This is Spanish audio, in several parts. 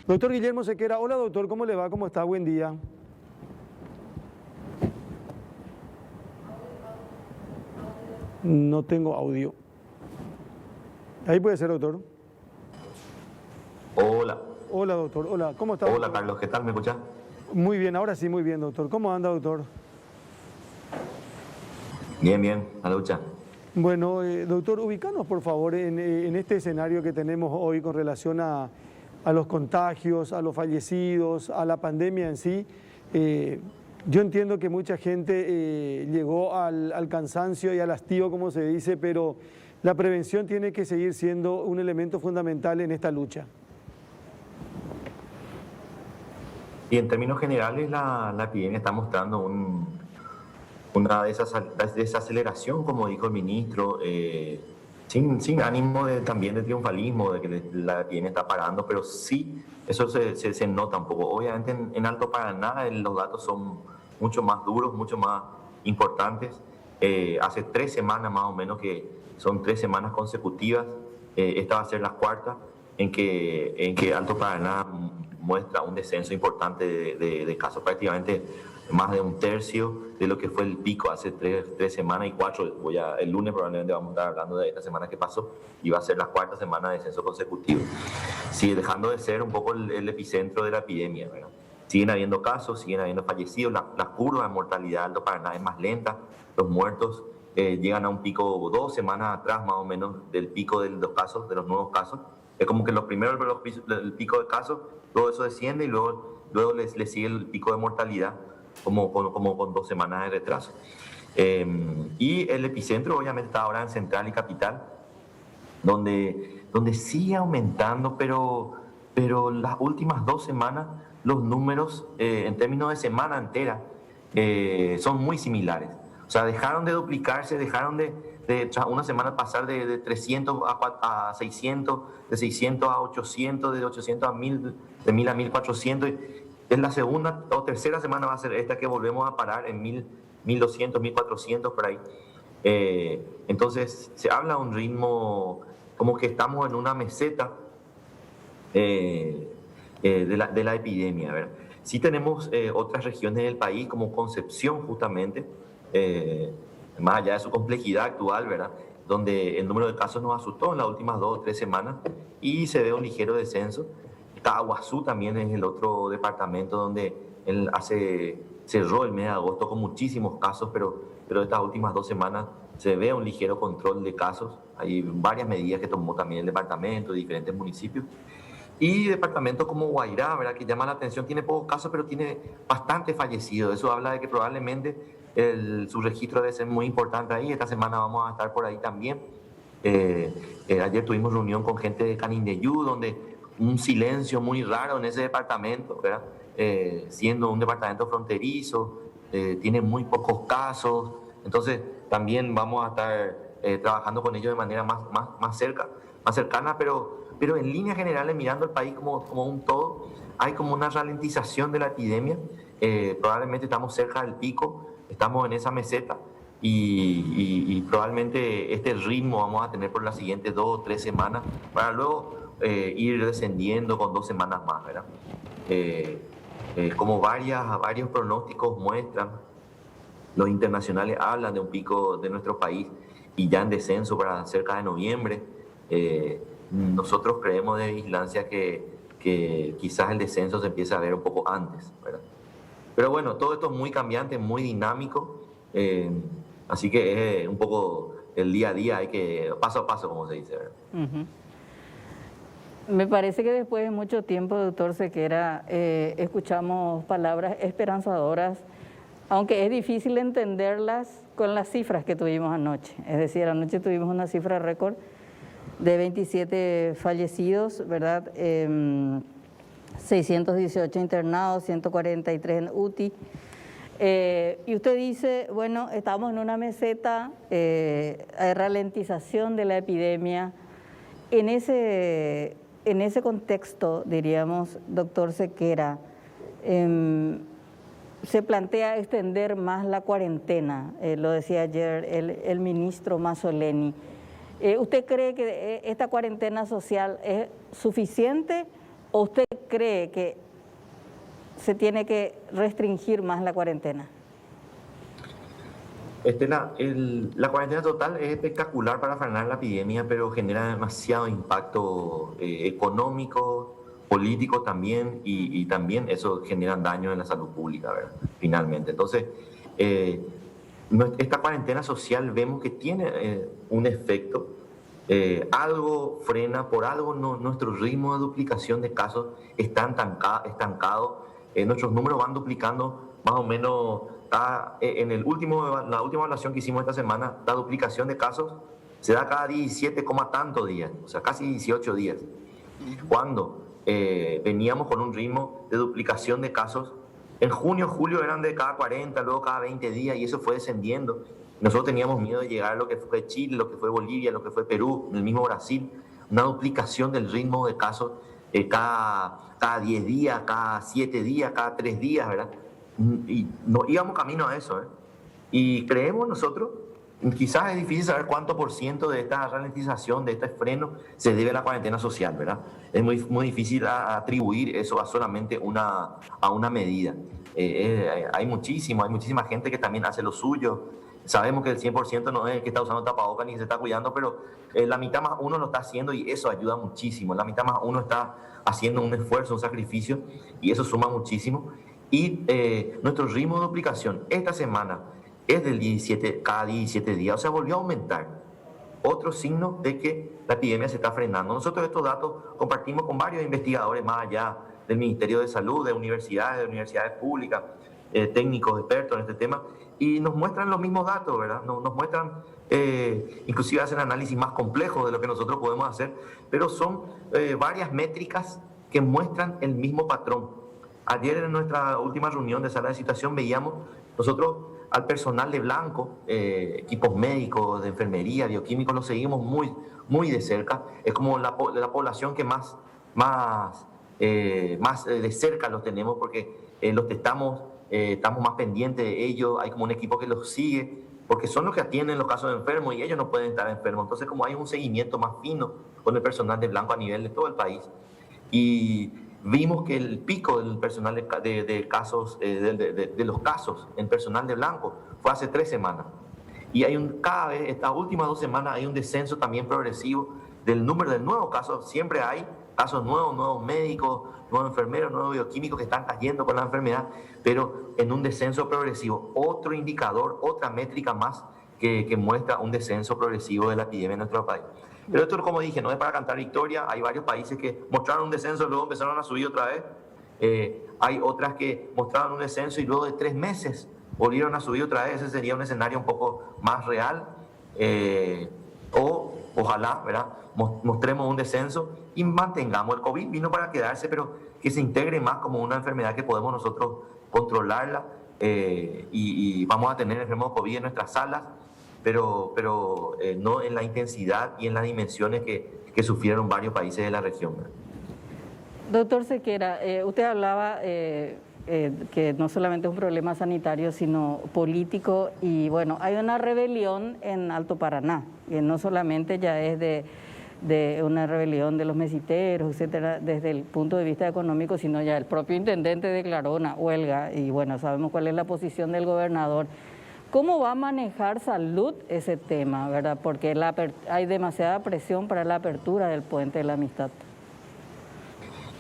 Doctor Guillermo Sequera, hola doctor, ¿cómo le va? ¿Cómo está? Buen día. No tengo audio. Ahí puede ser, doctor. Hola. Hola doctor, hola, ¿cómo está? Hola Doctor? Carlos, ¿qué tal? ¿Me escuchas? Muy bien, ahora sí, muy bien doctor. ¿Cómo anda doctor? Bien, a la lucha. Bueno, doctor, ubicanos por favor en este escenario que tenemos hoy con relación a los contagios, a los fallecidos, a la pandemia en sí. Yo entiendo que mucha gente llegó al cansancio y al hastío, como se dice, pero la prevención tiene que seguir siendo un elemento fundamental en esta lucha. Y en términos generales, la epidemia está mostrando una desaceleración, como dijo el ministro, sin ánimo también de triunfalismo, de que la epidemia está parando, pero sí, eso se nota un poco. Obviamente en Alto Paraná los datos son mucho más duros, mucho más importantes. Hace 3 semanas más o menos, que son 3 semanas consecutivas, esta va a ser la cuarta, en que Alto Paraná muestra un descenso importante de casos, prácticamente más de un tercio de lo que fue el pico hace 3 semanas y 4. El lunes probablemente vamos a estar hablando de esta semana que pasó y va a ser la cuarta semana de descenso consecutivo. Sigue dejando de ser un poco el epicentro de la epidemia, ¿verdad? Siguen habiendo casos, siguen habiendo fallecidos, la curva de mortalidad de Alto Paraná es más lenta, los muertos llegan a un pico 2 semanas atrás más o menos del pico de los casos, de los nuevos casos. Es como que los primeros, el pico de casos, todo eso desciende y luego le sigue el pico de mortalidad como con 2 semanas de retraso. Y el epicentro obviamente está ahora en Central y Capital, donde sigue aumentando, pero las últimas 2 semanas los números en términos de semana entera son muy similares. O sea, dejaron de duplicarse, dejaron de una semana pasar de 300 a 600, de 600 a 800, de 800 a 1000, de 1000 a 1400. Es la segunda o tercera semana va a ser esta que volvemos a parar en 1000, 1200, 1400 por ahí. Entonces se habla a un ritmo como que estamos en una meseta de la epidemia, ¿verdad? Sí tenemos otras regiones del país, como Concepción justamente, más allá de su complejidad actual, ¿verdad?, donde el número de casos nos asustó en las últimas 2 o 3 semanas y se ve un ligero descenso. Caaguazú también es el otro departamento donde cerró el mes de agosto con muchísimos casos, pero estas últimas 2 semanas se ve un ligero control de casos. Hay varias medidas que tomó también el departamento, diferentes municipios. Y departamentos como Guairá, ¿verdad?, que llama la atención, tiene pocos casos, pero tiene bastante fallecidos. Eso habla de que probablemente su registro debe ser muy importante ahí. Esta semana vamos a estar por ahí también. Ayer tuvimos reunión con gente de Canindeyú, donde un silencio muy raro en ese departamento, ¿verdad? Siendo un departamento fronterizo, tiene muy pocos casos. Entonces también vamos a estar trabajando con ellos de manera más cercana, pero en líneas generales, mirando el país como un todo, hay como una ralentización de la epidemia. Probablemente estamos cerca del pico, estamos en esa meseta y probablemente este ritmo vamos a tener por las siguientes 2 o 3 semanas para luego ir descendiendo con 2 semanas más, ¿verdad? Como varios pronósticos muestran, los internacionales hablan de un pico de nuestro país y ya en descenso para cerca de noviembre. Nosotros creemos de Vigilancia que quizás el descenso se empiece a ver un poco antes, ¿verdad? Pero bueno, todo esto es muy cambiante, muy dinámico, así que es un poco el día a día, hay que paso a paso, como se dice, ¿verdad? Me parece que después de mucho tiempo, doctor Sequera, escuchamos palabras esperanzadoras, aunque es difícil entenderlas con las cifras que tuvimos anoche. Es decir, anoche tuvimos una cifra récord de 27 fallecidos, ¿verdad? 618 internados, 143 en UTI. Y usted dice, bueno, estamos en una meseta, hay ralentización de la epidemia. En ese contexto, diríamos, doctor Sequera, se plantea extender más la cuarentena, lo decía ayer el ministro Mazzoleni. ¿Usted cree que esta cuarentena social es suficiente o usted cree que se tiene que restringir más la cuarentena? La cuarentena total es espectacular para frenar la epidemia, pero genera demasiado impacto económico, político también, y también eso genera daño en la salud pública, ¿verdad? Finalmente. Entonces, esta cuarentena social vemos que tiene un efecto, algo frena, por algo nuestro ritmo de duplicación de casos está estancado, nuestros números van duplicando más o menos. En la última evaluación que hicimos esta semana, la duplicación de casos se da cada 17, tantos días, o sea, casi 18 días. Cuando veníamos con un ritmo de duplicación de casos, en junio, julio eran de cada 40, luego cada 20 días, y eso fue descendiendo. Nosotros teníamos miedo de llegar a lo que fue Chile, lo que fue Bolivia, lo que fue Perú, el mismo Brasil, una duplicación del ritmo de casos cada 10 días, cada 7 días, cada 3 días, ¿verdad? Y no íbamos camino a eso, ¿eh? Y creemos nosotros, quizás es difícil saber cuánto por ciento de esta ralentización, de este freno, se debe a la cuarentena social, ¿verdad? Es muy difícil atribuir eso a solamente a una medida. Hay muchísima gente que también hace lo suyo. Sabemos que el 100% no es el que está usando tapabocas ni se está cuidando, pero la mitad más uno lo está haciendo y eso ayuda muchísimo. La mitad más uno está haciendo un esfuerzo, un sacrificio, y eso suma muchísimo. Y nuestro ritmo de duplicación esta semana es del 17, cada 17 días, o sea, volvió a aumentar. Otro signo de que la epidemia se está frenando. Nosotros estos datos compartimos con varios investigadores más allá del Ministerio de Salud, de universidades públicas, técnicos, expertos en este tema, y nos muestran los mismos datos, ¿verdad? Nos muestran, inclusive hacen análisis más complejos de lo que nosotros podemos hacer, pero son varias métricas que muestran el mismo patrón. Ayer en nuestra última reunión de sala de situación veíamos nosotros al personal de blanco, equipos médicos, de enfermería, bioquímicos, los seguimos muy de cerca. Es como la población que más de cerca los tenemos porque los testamos, estamos más pendientes de ellos, hay como un equipo que los sigue, porque son los que atienden los casos de enfermos y ellos no pueden estar enfermos. Entonces, como hay un seguimiento más fino con el personal de blanco a nivel de todo el país. Y vimos que el pico del personal de casos, de los casos en personal de blanco fue hace 3 semanas. Y cada vez, estas últimas 2 semanas, hay un descenso también progresivo del número de nuevos casos. Siempre hay casos nuevos médicos, nuevos enfermeros, nuevos bioquímicos que están cayendo con la enfermedad, pero en un descenso progresivo. Otro indicador, otra métrica más que muestra un descenso progresivo de la epidemia en nuestro país. Pero esto, como dije, no es para cantar victoria. Hay varios países que mostraron un descenso y luego empezaron a subir otra vez. Hay otras que mostraron un descenso y luego de 3 meses volvieron a subir otra vez. Ese sería un escenario un poco más real. Ojalá, ¿verdad?, mostremos un descenso y mantengamos. El COVID vino para quedarse, pero que se integre más como una enfermedad que podemos nosotros controlarla. Y vamos a tener enfermos COVID en nuestras salas, pero no en la intensidad y en las dimensiones que sufrieron varios países de la región. Doctor Sequera, usted hablaba que no solamente es un problema sanitario, sino político, y bueno, hay una rebelión en Alto Paraná, que no solamente ya es de una rebelión de los mesiteros, etcétera, desde el punto de vista económico, sino ya el propio intendente declaró una huelga, y bueno, sabemos cuál es la posición del gobernador. ¿Cómo va a manejar Salud ese tema, verdad? Porque hay demasiada presión para la apertura del Puente de la Amistad.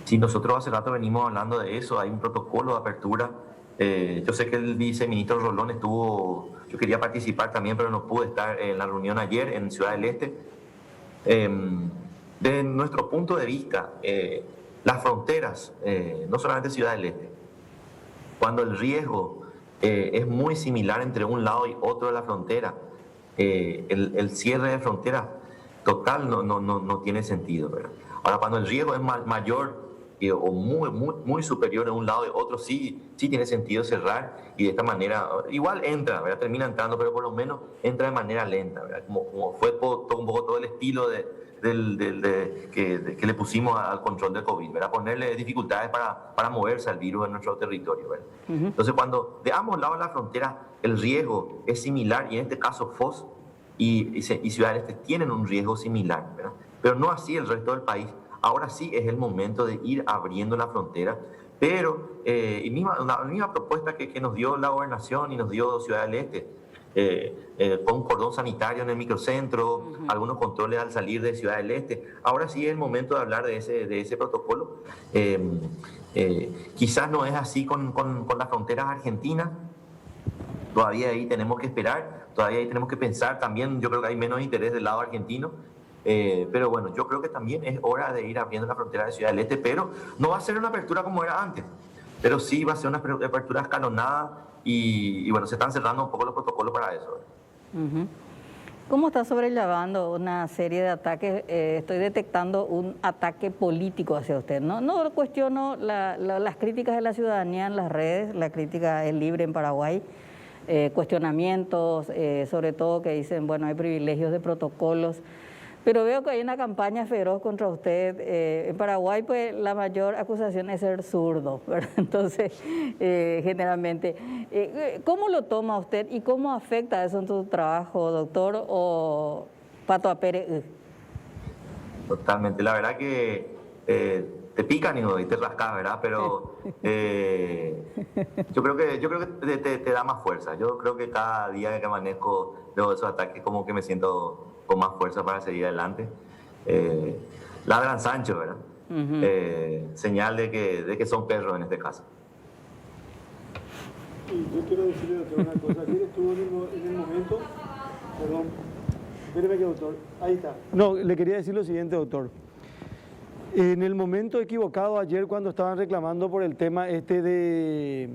Sí, nosotros hace rato venimos hablando de eso, hay un protocolo de apertura. Yo sé que el viceministro Rolón yo quería participar también, pero no pude estar en la reunión ayer en Ciudad del Este. Desde nuestro punto de vista, las fronteras, no solamente Ciudad del Este, cuando el riesgo es muy similar entre un lado y otro de la frontera, el cierre de fronteras total no tiene sentido, ¿verdad? Ahora, cuando el riesgo es mayor o muy superior en un lado y otro, sí tiene sentido cerrar, y de esta manera igual entra, ¿verdad? Termina entrando, pero por lo menos entra de manera lenta, ¿verdad? Como fue un poco todo el estilo que le pusimos al control del COVID, ¿verdad? Ponerle dificultades para moverse al virus en nuestro territorio, ¿verdad? Uh-huh. Entonces, cuando de ambos lados de la frontera el riesgo es similar, y en este caso Foz y Ciudad del Este tienen un riesgo similar, ¿verdad? Pero no así el resto del país. ahora sí es el momento de ir abriendo la frontera, pero la misma propuesta que nos dio la gobernación y nos dio Ciudad del Este, con cordón sanitario en el microcentro, algunos controles al salir de Ciudad del Este. Ahora sí es el momento de hablar de ese protocolo. Quizás no es así con las fronteras argentinas, todavía ahí tenemos que esperar, todavía ahí tenemos que pensar también. Yo creo que hay menos interés del lado argentino, pero bueno, yo creo que también es hora de ir abriendo la frontera de Ciudad del Este, pero no va a ser una apertura como era antes, pero sí va a ser una apertura escalonada y bueno, se están cerrando un poco los protocolos para eso. ¿Cómo está sobrellevando una serie de ataques? Estoy detectando un ataque político hacia usted. No cuestiono las críticas de la ciudadanía en las redes, la crítica es libre en Paraguay, cuestionamientos, sobre todo que dicen, bueno, hay privilegios de protocolos, pero veo que hay una campaña feroz contra usted. En Paraguay, pues, la mayor acusación es ser zurdo, ¿verdad? Entonces, generalmente, ¿cómo lo toma usted y cómo afecta eso en tu trabajo, doctor, o Pato Apere? Totalmente, la verdad que te pican y te rascas, ¿verdad? Pero yo creo que te da más fuerza. Yo creo que cada día que amanezco luego de esos ataques, como que me siento con más fuerza para seguir adelante. Ladran Sancho, ¿verdad? Señal de que son perros en este caso. Y yo quiero decirle, doctor, una cosa. Ayer estuvo en el momento... Perdón. Espéreme que, doctor. Ahí está. No, le quería decir lo siguiente, doctor. En el momento equivocado ayer, cuando estaban reclamando por el tema de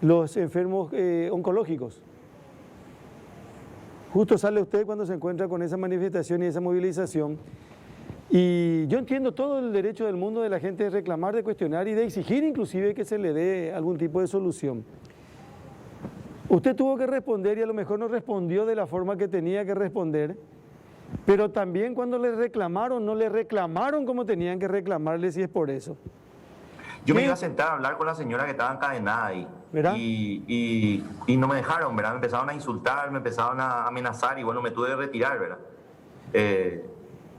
los enfermos oncológicos, justo sale usted cuando se encuentra con esa manifestación y esa movilización. Y yo entiendo todo el derecho del mundo de la gente de reclamar, de cuestionar y de exigir inclusive que se le dé algún tipo de solución. Usted tuvo que responder y a lo mejor no respondió de la forma que tenía que responder, pero también cuando le reclamaron, no le reclamaron como tenían que reclamarle, si es por eso. Yo me iba a sentar a hablar con la señora que estaba encadenada ahí, ¿verdad? Y no me dejaron, ¿verdad? Me empezaron a insultar, me empezaron a amenazar y bueno, me tuve que retirar, ¿verdad?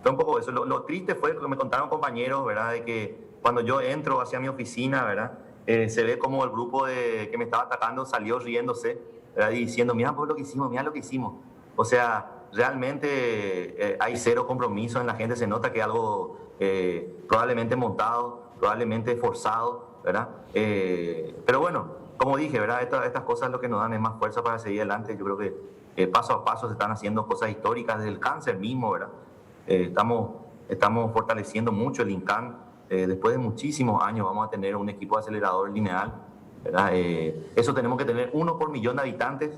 Fue un poco eso. Lo triste fue lo que me contaron compañeros, ¿verdad? De que cuando yo entro hacia mi oficina, ¿verdad? Se ve como el grupo que me estaba atacando salió riéndose, ¿verdad? Y diciendo, mira pues lo que hicimos, mira lo que hicimos. O sea, realmente hay cero compromiso en la gente, se nota que algo probablemente montado, probablemente forzado, ¿verdad? Pero bueno, como dije, ¿verdad? Estas cosas lo que nos dan es más fuerza para seguir adelante. Yo creo que paso a paso se están haciendo cosas históricas desde el cáncer mismo, ¿verdad? Estamos fortaleciendo mucho el INCAN. Después de muchísimos años vamos a tener un equipo de acelerador lineal, ¿verdad? Eso tenemos que tener 1 por millón de habitantes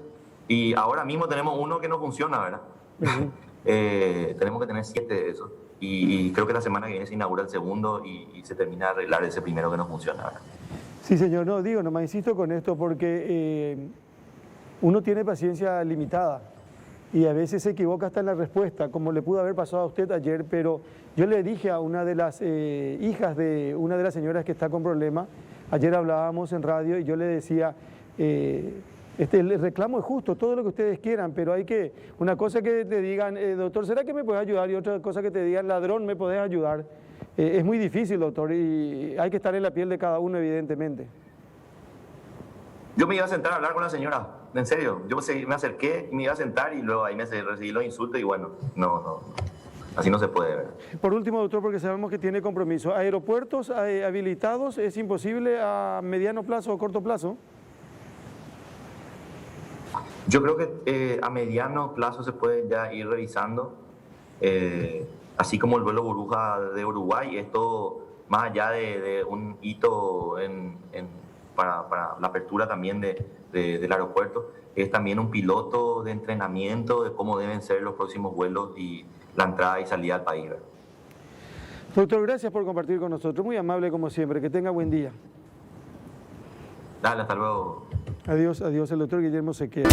y ahora mismo tenemos uno que no funciona, ¿verdad? Tenemos que tener 7 de esos y creo que la semana que viene se inaugura el segundo y se termina de arreglar ese primero que no funciona, ¿verdad? Sí, señor, no, digo, nomás insisto con esto porque uno tiene paciencia limitada y a veces se equivoca hasta en la respuesta, como le pudo haber pasado a usted ayer, pero yo le dije a una de las hijas de una de las señoras que está con problemas, ayer hablábamos en radio y yo le decía, el reclamo es justo, todo lo que ustedes quieran, pero hay que, una cosa que te digan, doctor, ¿será que me puedes ayudar? Y otra cosa que te digan, ladrón, ¿me podés ayudar? Es muy difícil, doctor, y hay que estar en la piel de cada uno, evidentemente. Yo me iba a sentar a hablar con la señora, en serio. Yo me acerqué, me iba a sentar y luego ahí recibí los insultos y bueno, no, así no se puede ver. Por último, doctor, porque sabemos que tiene compromiso, ¿aeropuertos habilitados es imposible a mediano plazo o corto plazo? Yo creo que a mediano plazo se puede ya ir revisando, así como el vuelo burbuja de Uruguay, esto más allá de un hito para la apertura también del aeropuerto, es también un piloto de entrenamiento de cómo deben ser los próximos vuelos y la entrada y salida al país, ¿verdad? Doctor, gracias por compartir con nosotros, muy amable como siempre, que tenga buen día. Dale, hasta luego. Adiós, el doctor Guillermo Sequeira.